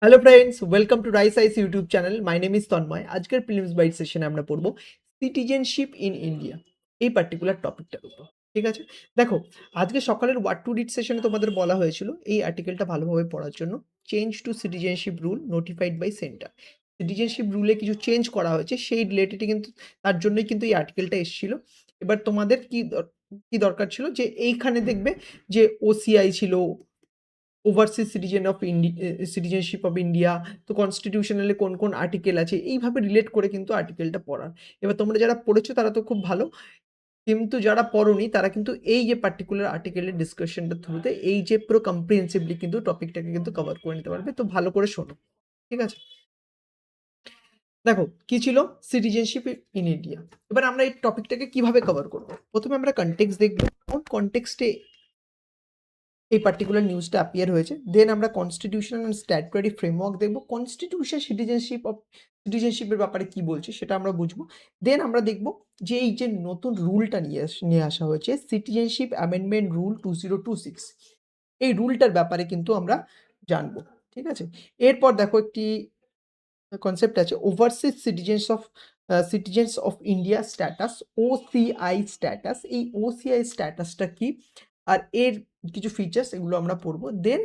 Hello friends, welcome to Rice IAS YouTube channel. My name is Tanmay. আজকের prelims bite সেশনে আমরা পড়বো citizenship in India, এই particular টপিকটার উপর। ঠিক আছে, দেখো, আজকে সকালের ওয়ার্ড টু রিড সেশনে তোমাদের বলা হয়েছিল এই আর্টিকেলটা ভালোভাবে পড়ার জন্য। Change to citizenship rule notified by centre. Citizenship রুলে কিছু চেঞ্জ করা হয়েছে, সেই রিলেটেডই কিন্তু, তার জন্যই কিন্তু এই আর্টিকেলটা এসেছিল। এবার তোমাদের কি দরকার ছিল যে এইখানে দেখবে যে ওসিআই ছিল, ওভারসিজ সিটিজেনশিপ অফ ইন্ডিয়া, তো কনস্টিটিউশনালে কোন কোন আর্টিকেল আছে, এইভাবে রিলেট করে কিন্তু আর্টিকেলটা পড়ার। এবার তোমরা যারা পড়েছো তারা তো খুব ভালো, কিন্তু যারা পড়োনি তারা কিন্তু এই যে পার্টিকুলার আর্টিকেলের ডিসকাশনটার থ্রুতে এই যে পুরো কম্প্রিহেন্সিভলি কিন্তু টপিকটাকে কিন্তু কভার করে নিতে পারবে। তো ভালো করে শোনো, ঠিক আছে? দেখো কি ছিল সিটিজেনশিপ ইন ইন্ডিয়া। এবার আমরা এই টপিকটাকে কিভাবে কভার করবো, প্রথমে আমরা কনটেক্সট দেখবো, কোন কনটেক্সটে এই পার্টিকুলার নিউজটা অ্যাপিয়ার হয়েছে। দেন আমরা কনস্টিটিউশনাল অ্যান্ড স্ট্যাটুটরি ফ্রেমওয়ার্ক দেখবো, কনস্টিটিউশন সিটিজেনশিপের ব্যাপারে কি বলছে সেটা আমরা বুঝবো। দেন আমরা দেখবো যে এই যে নতুন রুলটা নিয়ে আসা হয়েছে, সিটিজেনশিপ অ্যামেন্ডমেন্ট রুল 2026, এই রুলটার ব্যাপারে কিন্তু আমরা জানবো। ঠিক আছে, এরপর দেখো একটি কনসেপ্ট আছে overseas citizens of India status, OCI status. এই ওসিআই স্ট্যাটাসটা কি আর এর কিছু ফিচার্স, এগুলো আমরা পড়বো। দেন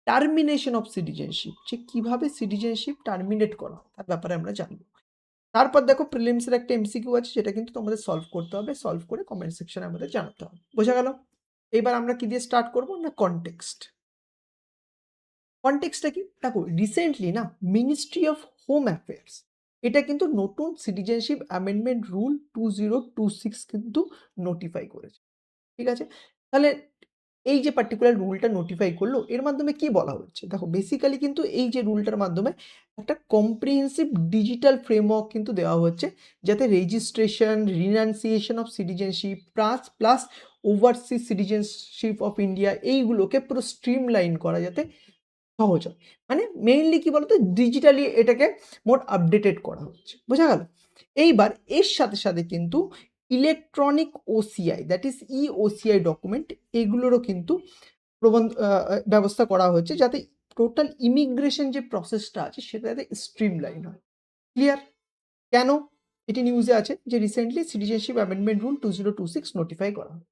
টার্মিনেশন অফ সিটিজেনশিপ, যে কিভাবে সিটিজেনশিপ টার্মিনেট করা হয় তার ব্যাপারে আমরা জানবো। তারপর দেখো প্রিলিমসের একটা এমসিকিউ আছে, যেটা কিন্তু তোমাদের সলভ করতে হবে, সলভ করে কমেন্ট সেকশনে আমাদের জানাতে হবে। বোঝা গেল? এবার আমরা কি দিয়ে স্টার্ট করবো না, কনটেক্সট। কনটেক্সটটা কি দেখো, রিসেন্টলি না মিনিস্ট্রি অফ হোম অ্যাফেয়ার্স এটা কিন্তু নতুন সিটিজেনশিপ অ্যামেন্ডমেন্ট রুল 2026 কিন্তু নোটিফাই করেছে। ঠিক আছে, তাহলে এই যে পার্টিকুলার রুলটা নোটিফাই করলো, এর মাধ্যমে কি বলা হচ্ছে দেখো, বেসিক্যালি কিন্তু এই যে রুলটার মাধ্যমে একটা কম্প্রিহেন্সিভ ডিজিটাল ফ্রেমওয়ার্ক কিন্তু দেওয়া হচ্ছে, যাতে registration, renunciation of citizenship plus plus overseas citizenship of India, এইগুলোকে পুরো স্ট্রিমলাইন করা যাতে সহজ হয়। মানে মেইনলি কি বলতো, ডিজিটালি এটাকে মোট আপডেটেড করা হচ্ছে। বোঝা গেল? এইবার এর সাথে সাথে কিন্তু electronic OCI, that is E OCI document, এগুলোরও কিন্তু ব্যবস্থা করা হয়েছে, যাতে টোটাল ইমিগ্রেশন যে প্রসেসটা আছে সেটা যাতে স্ট্রিমলাইন হয়। ক্লিয়ার? কেন? এটি নিউজে আছে যে recently citizenship amendment rule 2026 notify করা হয়।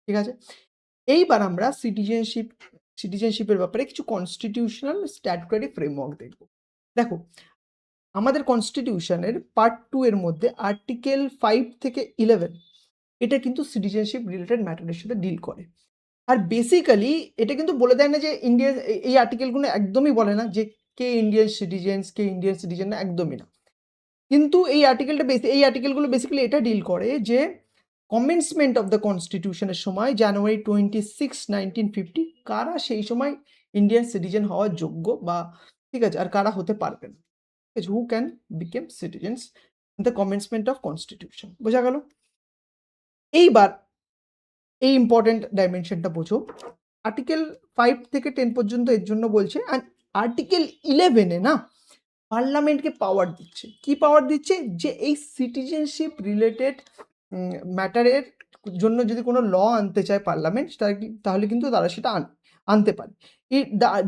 ঠিক আছে, এইবার আমরা সিটিজেনশিপের ব্যাপারে কিছু কনস্টিটিউশনাল স্ট্যাটুটরি ফ্রেমওয়ার্ক দেখব। দেখো, আমাদের কনস্টিটিউশনের পার্ট 2 এর মধ্যে আর্টিকেল 5 থেকে 11 এটা কিন্তু সিটিজেনশিপ রিলেটেড ম্যাটারের সাথে ডিল করে। আর বেসিক্যালি এটা কিন্তু বলে দেয় না যে ইন্ডিয়া, এই আর্টিকেলগুলো একদমই বলে না যে কে ইন্ডিয়ান সিটিজেন না, একদমই না। কিন্তু এই আর্টিকেলগুলো বেসিক্যালি এটা ডিল করে যে কমেন্সমেন্ট অফ দ্য কনস্টিটিউশনের সময় জানুয়ারি 26, 1950 কারা সেই সময় ইন্ডিয়ান সিটিজেন হওয়ার যোগ্য, বা ঠিক আছে, আর কারা হতে পারবে না, ঠিক আছে, who can became citizens in the commencement of constitution. বোঝা গেল? এইবার এই ইম্পর্টেন্ট ডাইমেনশনটা বোঝো। আর্টিকেল 5 থেকে 10 পর্যন্ত এর জন্য বলছে, আর আর্টিকেল 11-এ না পার্লামেন্টকে পাওয়ার দিচ্ছে। কি পাওয়ার দিচ্ছে? যে এই সিটিজেনশিপ রিলেটেড ম্যাটারের জন্য যদি কোনো ল আনতে চায় পার্লামেন্ট, তাহলে কিন্তু তারা সেটা আনতে পারে।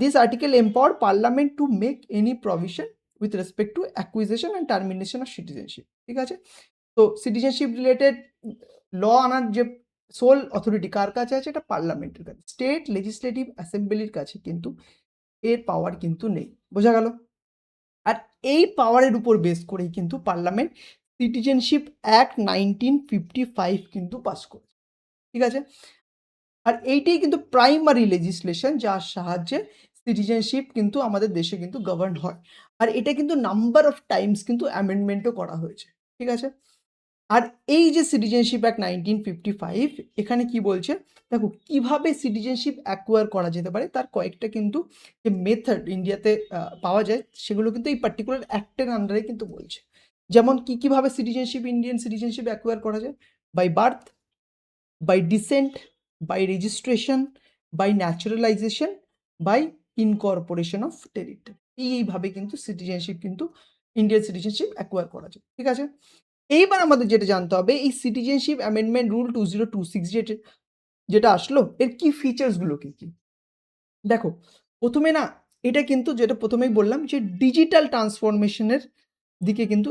This article empower parliament to make any provision with respect to acquisition and termination of citizenship. ঠিক আছে, তো সিটিজেনশিপ রিলেটেড ল আনার যে সোল অথরিটি কার কাছে আছে? এটা পার্লামেন্টের কাছে। স্টেট লেজিসলেটিভ অ্যাসেম্বলির কাছে কিন্তু এর পাওয়ার কিন্তু নেই। বোঝা গেল? আর এই পাওয়ারের উপর বেস করেই কিন্তু পার্লামেন্ট সিটিজেনশিপ অ্যাক্ট 1955 কিন্তু পাস করেছে। ঠিক আছে, আর এইটাই কিন্তু প্রাইমারি লেজিসলেশন যার সাহায্যে সিটিজেনশিপ কিন্তু আমাদের দেশে কিন্তু গভর্ন হয়। আর এটা কিন্তু নাম্বার অফ টাইমস কিন্তু অ্যামেন্ডমেন্টও করা হয়েছে। ঠিক আছে, আর এই যে সিটিজেনশিপ অ্যাক্ট 1955 এখানে কি বলছে দেখো, কিভাবে সিটিজেনশিপ অ্যাকোয়ার করা যেতে পারে তার কয়েকটা কিন্তু যে মেথড ইন্ডিয়াতে পাওয়া যায়, সেগুলো কিন্তু এই পার্টিকুলার অ্যাক্টের আন্ডারে কিন্তু বলছে। যেমন কিভাবে ইন্ডিয়ান সিটিজেনশিপ অ্যাকোয়ার করা যায়? By birth, by descent, by registration, by naturalisation, by incorporation of territory. এইভাবে কিন্তু ইন্ডিয়ান সিটিজেনশিপ অ্যাকোয়ার করা যায়। ঠিক আছে, এইবার আমাদের যেটা জানতে হবে, এই সিটিজেনশিপ অ্যামেন্ডমেন্ট রুল 2026 যেটা আসলো, এর কি ফিচার্সগুলো কি কি? দেখো, প্রথমে না এটা কিন্তু যেটা প্রথমেই বললাম যে ডিজিটাল ট্রান্সফরমেশনের দিকে কিন্তু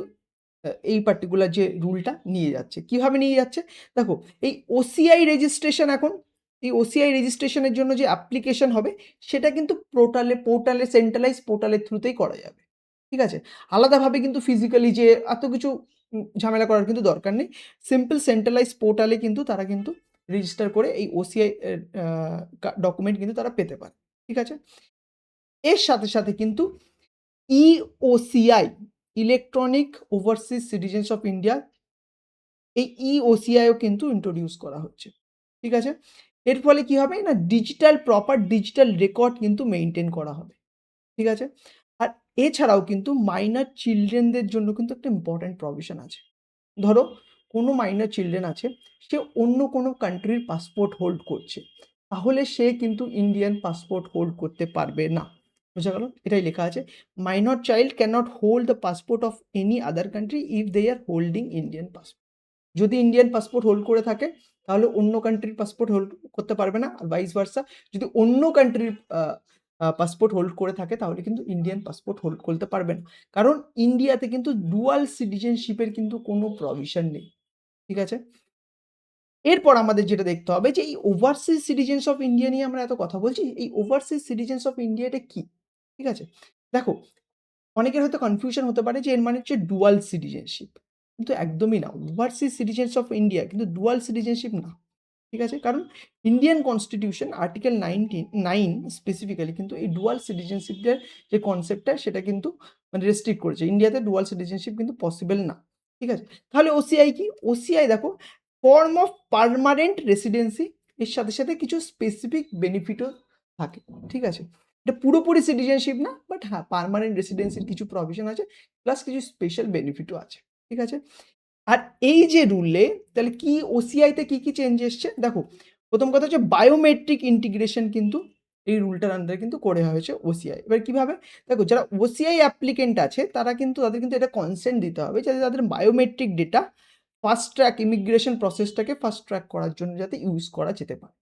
এই পার্টিকুলার যে রুলটা নিয়ে যাচ্ছে। কিভাবে নিয়ে যাচ্ছে? দেখো এই ওসিআই রেজিস্ট্রেশন এখন এই ওসিআই রেজিস্ট্রেশনের জন্য যে অ্যাপ্লিকেশন হবে সেটা কিন্তু পোর্টালে সেন্ট্রালাইজ পোর্টালের থ্রুতেই করা যাবে। ঠিক আছে? আলাদাভাবে কিন্তু ফিজিক্যালি যে এত কিছু ঝামেলা করার কিন্তু দরকার নেই। সিম্পল সেন্ট্রালাইজ পোর্টালে কিন্তু তারা কিন্তু রেজিস্টার করে এই ওসিআই ডকুমেন্ট কিন্তু তারা পেতে পারে। ঠিক আছে? এর সাথে কিন্তু EOCI electronic overseas citizens of India এই ইওসিআইও কিন্তু ইন্ট্রোডিউস করা হচ্ছে। ঠিক আছে? এর ফলে কি হবে না প্রপার ডিজিটাল রেকর্ড কিন্তু মেইনটেইন করা হবে। ঠিক আছে? আর এছাড়াও কিন্তু মাইনর চিলড্রেনদের জন্য কিন্তু একটা ইম্পোর্টেন্ট প্রভিশন আছে। ধরো কোনো মাইনর চিলড্রেন আছে, সে অন্য কোনো কান্ট্রির পাসপোর্ট হোল্ড করছে। তাহলে সে কিন্তু ইন্ডিয়ান পাসপোর্ট হোল্ড করতে পারবে না। বোঝা গেল? এটাই লেখা আছে। Minor child can not hold the passport of any other country if they are holding Indian passport. যদি ইন্ডিয়ান পাসপোর্ট হোল্ড করে থাকে তাহলে অন্য কান্ট্রির পাসপোর্ট হোল্ড করতে পারবে না, আর ভাইস ভার্সা। যদি অন্য কান্ট্রির পাসপোর্ট হোল্ড করে থাকে তাহলে কিন্তু ইন্ডিয়ান পাসপোর্ট হোল্ড করতে পারবে না। কারণ ইন্ডিয়াতে কিন্তু ডুয়াল সিটিজেনশিপের কিন্তু কোনো প্রভিশন নেই। ঠিক আছে? এরপর আমাদের যেটা দেখতে হবে যে এই ওভারসিজ সিটিজেন্স অফ ইন্ডিয়া নিয়ে আমরা এত কথা বলছি, এই ওভারসিজ সিটিজেন্স অফ ইন্ডিয়া এটা কি? ঠিক আছে? দেখো, অনেকের হয়তো কনফিউশন হতে পারে যে এর মানে হচ্ছে ডুয়াল সিটিজেনশিপ। কিন্তু একদমই না। ওভারসিজ সিটিজেন্স অফ ইন্ডিয়া কিন্তু ডুয়াল সিটিজেনশিপ না। ঠিক আছে? কারণ ইন্ডিয়ান কনস্টিটিউশন আর্টিকেল 9 স্পেসিফিক্যালি কিন্তু এই ডুয়াল সিটিজেনশিপের যে কনসেপ্টটা সেটা কিন্তু মানে রেস্ট্রিক্ট করেছে। ইন্ডিয়াতে ডুয়াল সিটিজেনশিপ কিন্তু পসিবল না। ঠিক আছে? তাহলে ওসিআই কি? ওসিআই দেখো ফর্ম অফ পার্মানেন্ট রেসিডেন্সি, এর সাথে কিছু স্পেসিফিক বেনিফিটও থাকে। ঠিক আছে? এটা পুরোপুরি সিটিজেনশিপ না, বাট হ্যাঁ, পার্মানেন্ট রেসিডেন্সির কিছু প্রভিশন আছে, প্লাস কিছু স্পেশাল বেনিফিটও আছে। ঠিক আছে? আর এই যে রুলে তাহলে কি ওসিআইতে কি চেঞ্জ এসছে? দেখো, প্রথম কথা হচ্ছে বায়োমেট্রিক ইন্টিগ্রেশন কিন্তু এই রুলটার আন্ডারে কিন্তু করে হয়েছে ওসিআই। এবার কিভাবে? দেখো, যারা ওসিআই অ্যাপ্লিকেন্ট আছে তাদের কিন্তু এটা কনসেন্ট দিতে হবে যাতে তাদের biometric data fast track immigration প্রসেসটাকে ফাস্ট ট্র্যাক করার জন্য যাতে ইউজ করা যেতে পারে।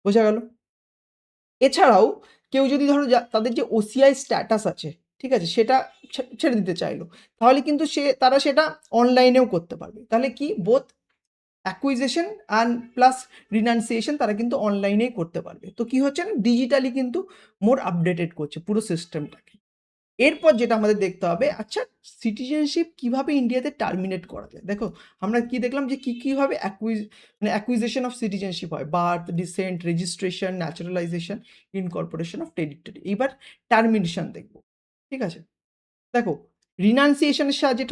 বোঝা গেল? এছাড়াও কেউ যদি ধরো তাদের যে ওসিআই স্ট্যাটাস আছে, ঠিক আছে, সেটা ছেড়ে দিতে চাইলো, তাহলে কিন্তু তারা সেটা অনলাইনেও করতে পারবে। তাহলে কি both acquisition and plus renunciation তারা কিন্তু অনলাইনেই করতে পারবে। তো কি হচ্ছে না, ডিজিটালি কিন্তু মোর আপডেটেড করছে পুরো সিস্টেমটাকে। এরপর যেটা আমাদের দেখতে হবে, আচ্ছা সিটিজেনশিপ কিভাবে ইন্ডিয়াতে টার্মিনেট করা যায়। দেখো, আমরা কি দেখলাম যে কিভাবে অ্যাকুইজিশন অফ সিটিজেনশিপ হয়, birth, descent, registration, naturalisation, incorporation of territory. এবার টার্মিনেশন দেখব। ঠিক আছে? দেখো, রিনাউন্সিয়েশনের সাহায্যে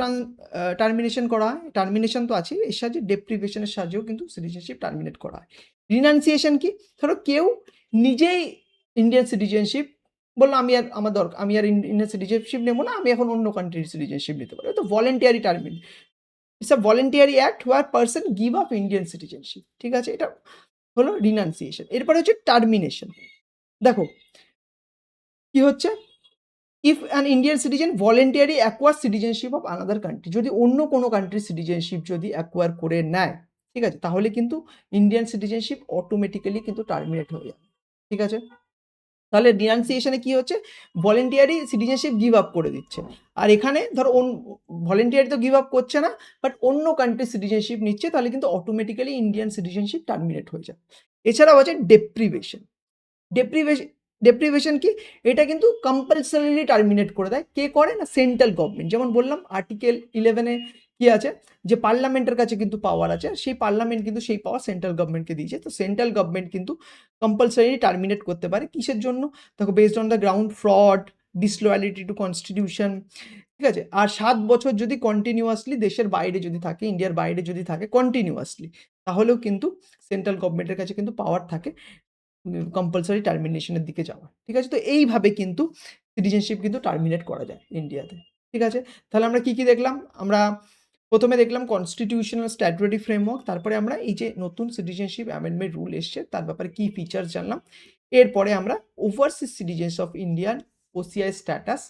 টার্মিনেশন করা হয়। টার্মিনেশন তো আছে, এর সাহায্যে ডেপ্রিভেশনের সাহায্যেও কিন্তু সিটিজেনশিপ টার্মিনেট করা হয়। রিনাউন্সিয়েশন কি? ধরো কেউ নিজেই ইন্ডিয়ান সিটিজেনশিপ বললো, আমি আর ইন্ডিয়ান সিটিজেনশিপ নেবো না, আমি এখন অন্য কান্ট্রির সিটিজেনশিপ নিতে পারি। তো voluntary terminate, it's a voluntary act where person give up Indian citizenship. ঠিক আছে? এটা হলো রিনাউন্সিয়েশন। এরপরে হচ্ছে টার্মিনেশন। দেখো কি হচ্ছে, if an Indian citizen voluntary acquire citizenship of another country, যদি অন্য কোনো কান্ট্রির সিটিজেনশিপ যদি অ্যাকোয়ার করে নেয়, ঠিক আছে, তাহলে কিন্তু ইন্ডিয়ান সিটিজেনশিপ অটোমেটিক্যালি কিন্তু টার্মিনেট হয়ে যাবে। ঠিক আছে? তাহলে ডিনাউন্সিয়েশনে কি হচ্ছে, ভলেন্টিয়ারি সিটিজেনশিপ গিভ আপ করে দিচ্ছে। আর এখানে ধরো ভলেন্টিয়ারি তো গিভ আপ করছে না, বাট অন্য কান্ট্রির সিটিজেনশিপ নিচ্ছে, তাহলে কিন্তু অটোমেটিক্যালি ইন্ডিয়ান সিটিজেনশিপ টার্মিনেট হয়ে যায়। এছাড়াও আছে ডেপ্রিভেশন। ডেপ্রিভেশন ডেপ্রিভেশন কি? এটা কিন্তু কম্পালসারিলি টার্মিনেট করে দেয়। কে করে না? Central government. যেমন বললাম আর্টিকেল 11-এ কি আছে, যে পার্লামেন্টের কাছে কিন্তু পাওয়ার আছে, সেই পার্লামেন্ট কিন্তু সেই পাওয়ার সেন্ট্রাল গভর্নমেন্টকে দিয়েছে। তো সেন্ট্রাল গভর্নমেন্ট কিন্তু কম্পালসারিলি টার্মিনেট করতে পারে। কিসের জন্য? দেখো, based on the ground fraud, disloyalty to constitution. ঠিক আছে? আর 7 বছর যদি কন্টিনিউয়াসলি দেশের বাইরে যদি থাকে, ইন্ডিয়ার বাইরে যদি থাকে কন্টিনিউয়াসলি, তাহলেও কিন্তু সেন্ট্রাল গভর্নমেন্টের কাছে কিন্তু পাওয়ার থাকে কম্পালসারি টার্মিনেশনের দিকে যাওয়া। ঠিক আছে? তো এইভাবে কিন্তু সিটিজেনশিপ কিন্তু টার্মিনেট করা যায় ইন্ডিয়াতে। ঠিক আছে? তাহলে আমরা কি দেখলাম? আমরা প্রথমে দেখলাম কনস্টিটিউশনাল স্ট্যাটুটরি ফ্রেমওয়ার্ক, তারপরে আমরা এই যে নতুন সিটিজেনশিপ অ্যামেন্ডমেন্ট রুল এসছে তার ব্যাপারে কি ফিচার্স জানলাম। এরপরে আমরা overseas citizens of Indian OCI status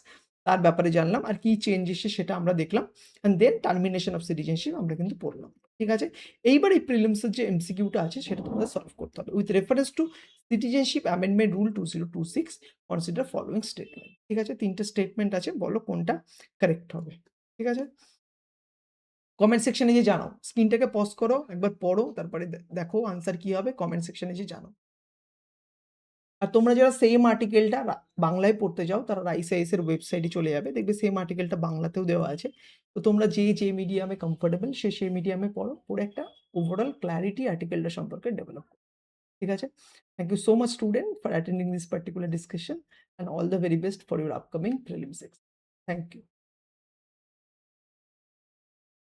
তার ব্যাপারে জানলাম, আর কি চেঞ্জ এসছে সেটা আমরা দেখলাম, and then termination of citizenship আমরা কিন্তু পড়লাম। ঠিক আছে? এইবার এই প্রিলিমস এর যে এমসিকিউটা আছে সেটা তোমাদের সলভ করতে হবে। With reference to citizenship amendment rule 2026 consider following statement. ঠিক আছে? ৩ টে স্টেটমেন্ট আছে। বলো কোনটা কারেক্ট হবে। ঠিক আছে? কমেন্ট সেকশনে যেয়ে জানাও। স্ক্রিনটাকে পজ করো, একবার পড়ো, তারপরে দেখো আনসার কি হবে কমেন্ট সেকশনে যেয়ে জানাও। আর তোমরা যারা সেম আর্টিকেলটা বাংলায় পড়তে চাও তারা রাইস আইএস এর ওয়েবসাইটে চলে যাবে। দেখবে সেম আর্টিকেলটা বাংলাতেও দেওয়া আছে। তো তোমরা যে মিডিয়ামে কমফোর্টেবল সেই মিডিয়ামে পড়ো। পড়ে একটা ওভারঅল ক্লারিটি আর্টিকেলটা সম্পর্কে ডেভেলপ করো। ঠিক আছে? Thank you so much student for attending this particular discussion and all the very best for your upcoming prelims exam. Thank you.